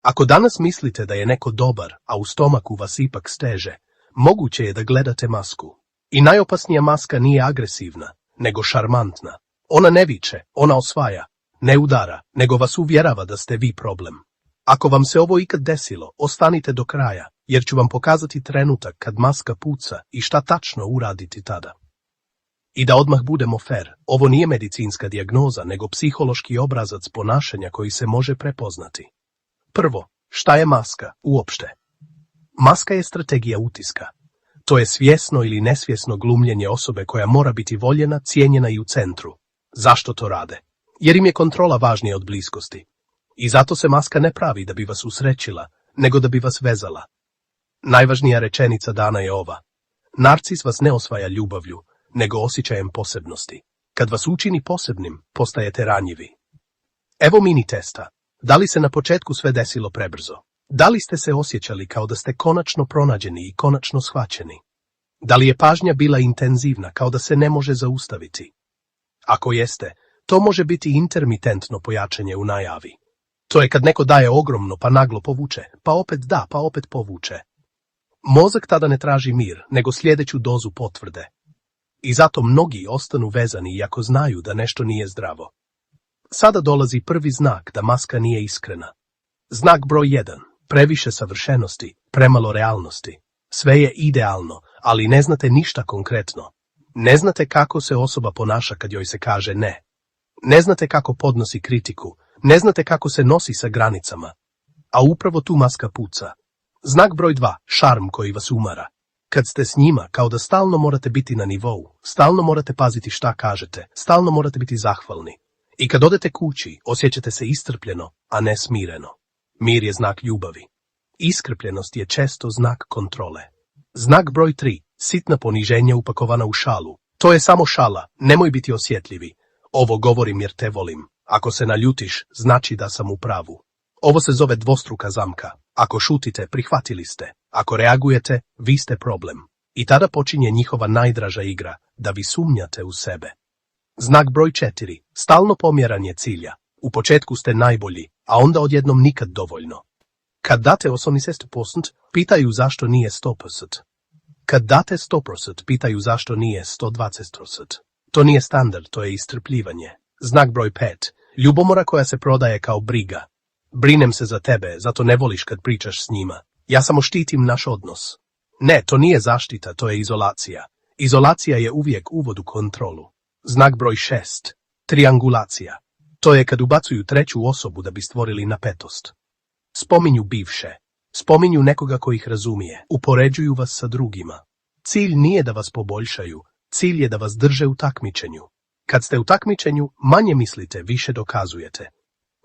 Ako danas mislite da je neko dobar, a u stomaku vas ipak steže, moguće je da gledate masku. I najopasnija maska nije agresivna, nego šarmantna. Ona ne viče, ona osvaja, ne udara, nego vas uvjerava da ste vi problem. Ako vam se ovo ikad desilo, ostanite do kraja, jer ću vam pokazati trenutak kad maska puca i šta tačno uraditi tada. I da odmah budemo fer, ovo nije medicinska dijagnoza, nego psihološki obrazac ponašanja koji se može prepoznati. Prvo, šta je maska uopšte? Maska je strategija utiska. To je svjesno ili nesvjesno glumljenje osobe koja mora biti voljena, cijenjena i u centru. Zašto to rade? Jer im je kontrola važnija od bliskosti. I zato se maska ne pravi da bi vas usrećila, nego da bi vas vezala. Najvažnija rečenica dana je ova. Narcis vas ne osvaja ljubavlju, nego osjećajem posebnosti. Kad vas učini posebnim, postajete ranjivi. Evo mini testa. Da li se na početku sve desilo prebrzo? Da li ste se osjećali kao da ste konačno pronađeni i konačno shvaćeni? Da li je pažnja bila intenzivna, kao da se ne može zaustaviti? Ako jeste, to može biti intermitentno pojačanje u najavi. To je kad neko daje ogromno pa naglo povuče, pa opet da, pa opet povuče. Mozak tada ne traži mir, nego sljedeću dozu potvrde. I zato mnogi ostanu vezani iako znaju da nešto nije zdravo. Sada dolazi prvi znak da maska nije iskrena. Znak broj 1. Previše savršenosti, premalo realnosti. Sve je idealno, ali ne znate ništa konkretno. Ne znate kako se osoba ponaša kad joj se kaže ne. Ne znate kako podnosi kritiku, ne znate kako se nosi sa granicama. A upravo tu maska puca. Znak broj 2. Šarm koji vas umara. Kad ste s njima, kao da stalno morate biti na nivou, stalno morate paziti šta kažete, stalno morate biti zahvalni. I kad odete kući, osjećate se iscrpljeno, a ne smireno. Mir je znak ljubavi. Iscrpljenost je često znak kontrole. Znak broj 3. Sitna poniženja upakovana u šalu. To je samo šala, nemoj biti osjetljivi. Ovo govorim jer te volim. Ako se naljutiš, znači da sam u pravu. Ovo se zove dvostruka zamka. Ako šutite, prihvatili ste. Ako reagujete, vi ste problem. I tada počinje njihova najdraža igra, da vi sumnjate u sebe. Znak broj 4. Stalno pomjeranje cilja. U početku ste najbolji, a onda odjednom nikad dovoljno. Kad date 80%, pitaju zašto nije 100%. Kad date 100%, pitaju zašto nije 120%. To nije standard, to je istrpljivanje. Znak broj 5. Ljubomora koja se prodaje kao briga. Brinem se za tebe, zato ne voliš kad pričaš s njima. Ja samo štitim naš odnos. Ne, to nije zaštita, to je izolacija. Izolacija je uvijek uvod u kontrolu. Znak broj 6. Triangulacija. To je kad ubacuju treću osobu da bi stvorili napetost. Spominju bivše. Spominju nekoga ko ih razumije. Upoređuju vas sa drugima. Cilj nije da vas poboljšaju. Cilj je da vas drže u takmičenju. Kad ste u takmičenju, manje mislite, više dokazujete.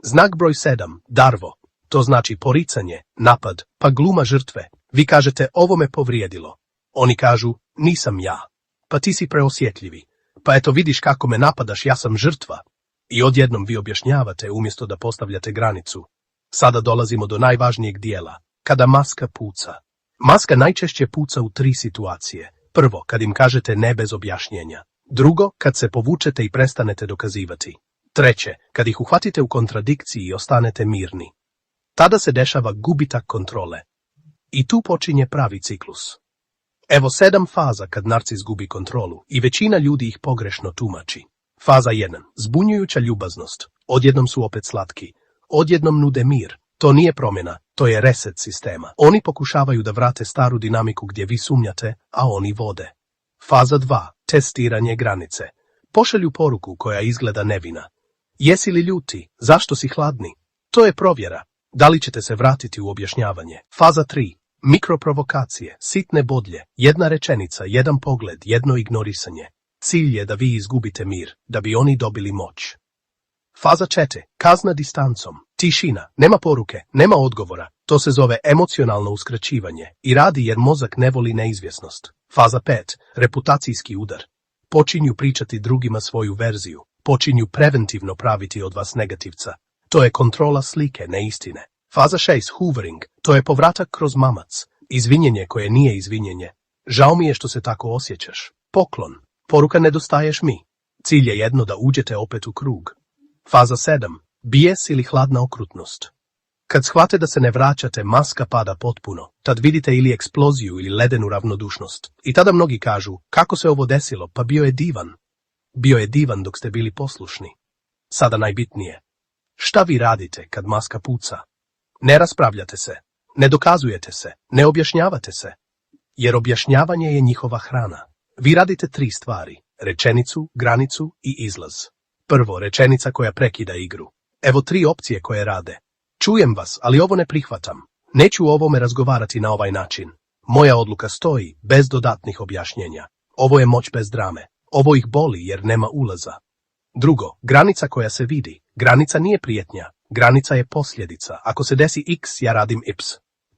Znak broj 7. Darvo. To znači poricanje, napad, pa gluma žrtve. Vi kažete, ovo me povrijedilo. Oni kažu, nisam ja. Pa ti si preosjetljivi. Pa eto vidiš kako me napadaš, ja sam žrtva. I odjednom vi objašnjavate umjesto da postavljate granicu. Sada dolazimo do najvažnijeg dijela. Kada maska puca. Maska najčešće puca u 3 situacije. Prvo, kad im kažete ne bez objašnjenja. Drugo, kad se povučete i prestanete dokazivati. Treće, kad ih uhvatite u kontradikciji i ostanete mirni. Tada se dešava gubitak kontrole. I tu počinje pravi ciklus. Evo 7 faza kad narcis gubi kontrolu i većina ljudi ih pogrešno tumači. Faza 1. Zbunjujuća ljubaznost. Odjednom su opet slatki. Odjednom nude mir. To nije promjena, to je reset sistema. Oni pokušavaju da vrate staru dinamiku gdje vi sumnjate, a oni vode. Faza 2. Testiranje granice. Pošalju poruku koja izgleda nevina. Jesi li ljuti? Zašto si hladni? To je provjera. Da li ćete se vratiti u objašnjavanje? Faza 3. Mikroprovokacije, sitne bodlje, jedna rečenica, jedan pogled, jedno ignorisanje. Cilj je da vi izgubite mir, da bi oni dobili moć. Faza 4. Kazna distancom. Tišina, nema poruke, nema odgovora. To se zove emocionalno uskraćivanje i radi jer mozak ne voli neizvjesnost. Faza 5. Reputacijski udar. Počinju pričati drugima svoju verziju. Počinju preventivno praviti od vas negativca. To je kontrola slike, ne istine. Faza 6. Hoovering. To je povratak kroz mamac. Izvinjenje koje nije izvinjenje. Žao mi je što se tako osjećaš. Poklon. Poruka nedostaješ mi. Cilj je jedno da uđete opet u krug. Faza 7. Bijes ili hladna okrutnost. Kad shvate da se ne vraćate, maska pada potpuno. Tad vidite ili eksploziju ili ledenu ravnodušnost. I tada mnogi kažu, kako se ovo desilo, pa bio je divan. Bio je divan dok ste bili poslušni. Sada najbitnije. Šta vi radite kad maska puca? Ne raspravljate se, ne dokazujete se, ne objašnjavate se. Jer objašnjavanje je njihova hrana. Vi radite 3 stvari. Rečenicu, granicu i izlaz. Prvo, rečenica koja prekida igru. Evo 3 opcije koje rade. Čujem vas, ali ovo ne prihvatam. Neću o ovome razgovarati na ovaj način. Moja odluka stoji, bez dodatnih objašnjenja. Ovo je moć bez drame. Ovo ih boli jer nema ulaza. Drugo, granica koja se vidi. Granica nije prijetnja. Granica je posljedica. Ako se desi x, ja radim y.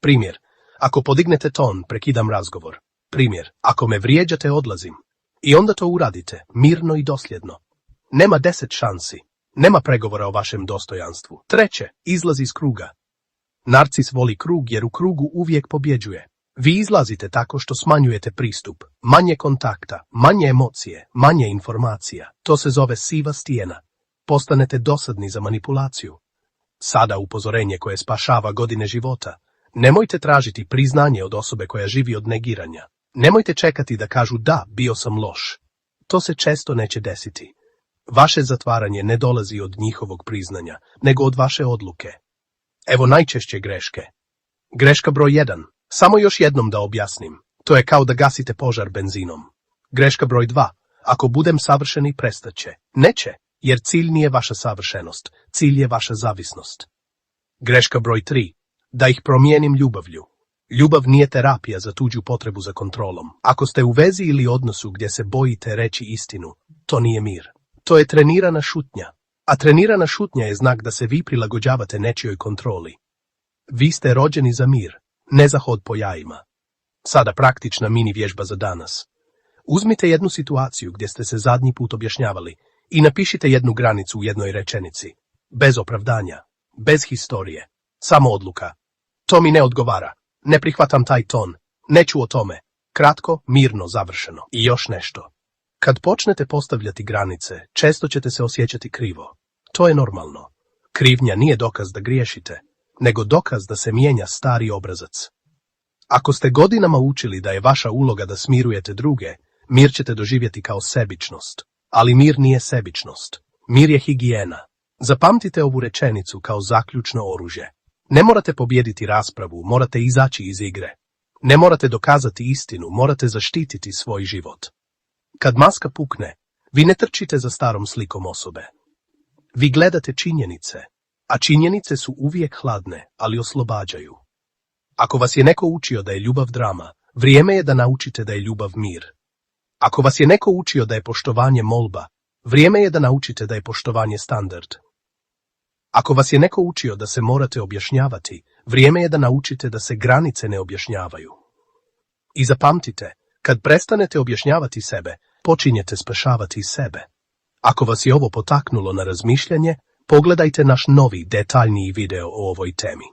Primjer. Ako podignete ton, prekidam razgovor. Primjer. Ako me vrijeđate, odlazim. I onda to uradite, mirno i dosljedno. Nema 10 šansi. Nema pregovora o vašem dostojanstvu. Treće, izlaz iz kruga. Narcis voli krug jer u krugu uvijek pobjeđuje. Vi izlazite tako što smanjujete pristup. Manje kontakta, manje emocije, manje informacija. To se zove siva stijena. Postanete dosadni za manipulaciju. Sada upozorenje koje spašava godine života. Nemojte tražiti priznanje od osobe koja živi od negiranja. Nemojte čekati da kažu da, bio sam loš. To se često neće desiti. Vaše zatvaranje ne dolazi od njihovog priznanja, nego od vaše odluke. Evo najčešće greške. Greška broj 1. Samo još jednom da objasnim. To je kao da gasite požar benzinom. Greška broj 2. Ako budem savršeni, prestaće. Neće, jer cilj nije vaša savršenost. Cilj je vaša zavisnost. Greška broj 3. Da ih promijenim ljubavlju. Ljubav nije terapija za tuđu potrebu za kontrolom. Ako ste u vezi ili odnosu gdje se bojite reći istinu, to nije mir. To je trenirana šutnja. A trenirana šutnja je znak da se vi prilagođavate nečijoj kontroli. Vi ste rođeni za mir, ne za hod po jajima. Sada praktična mini vježba za danas. Uzmite jednu situaciju gdje ste se zadnji put objašnjavali i napišite jednu granicu u jednoj rečenici. Bez opravdanja, bez historije, samo odluka. To mi ne odgovara, ne prihvatam taj ton, neću o tome. Kratko, mirno, završeno. I još nešto. Kad počnete postavljati granice, često ćete se osjećati krivo. To je normalno. Krivnja nije dokaz da griješite, nego dokaz da se mijenja stari obrazac. Ako ste godinama učili da je vaša uloga da smirujete druge, mir ćete doživjeti kao sebičnost. Ali mir nije sebičnost. Mir je higijena. Zapamtite ovu rečenicu kao zaključno oružje. Ne morate pobijediti raspravu, morate izaći iz igre. Ne morate dokazati istinu, morate zaštititi svoj život. Kad maska pukne, vi ne trčite za starom slikom osobe. Vi gledate činjenice, a činjenice su uvijek hladne, ali oslobađaju. Ako vas je neko učio da je ljubav drama, vrijeme je da naučite da je ljubav mir. Ako vas je neko učio da je poštovanje molba, vrijeme je da naučite da je poštovanje standard. Ako vas je neko učio da se morate objašnjavati, vrijeme je da naučite da se granice ne objašnjavaju. I zapamtite, kad prestanete objašnjavati sebe, počinjete spašavati sebe. Ako vas je ovo potaknulo na razmišljanje, pogledajte naš novi, detaljniji video o ovoj temi.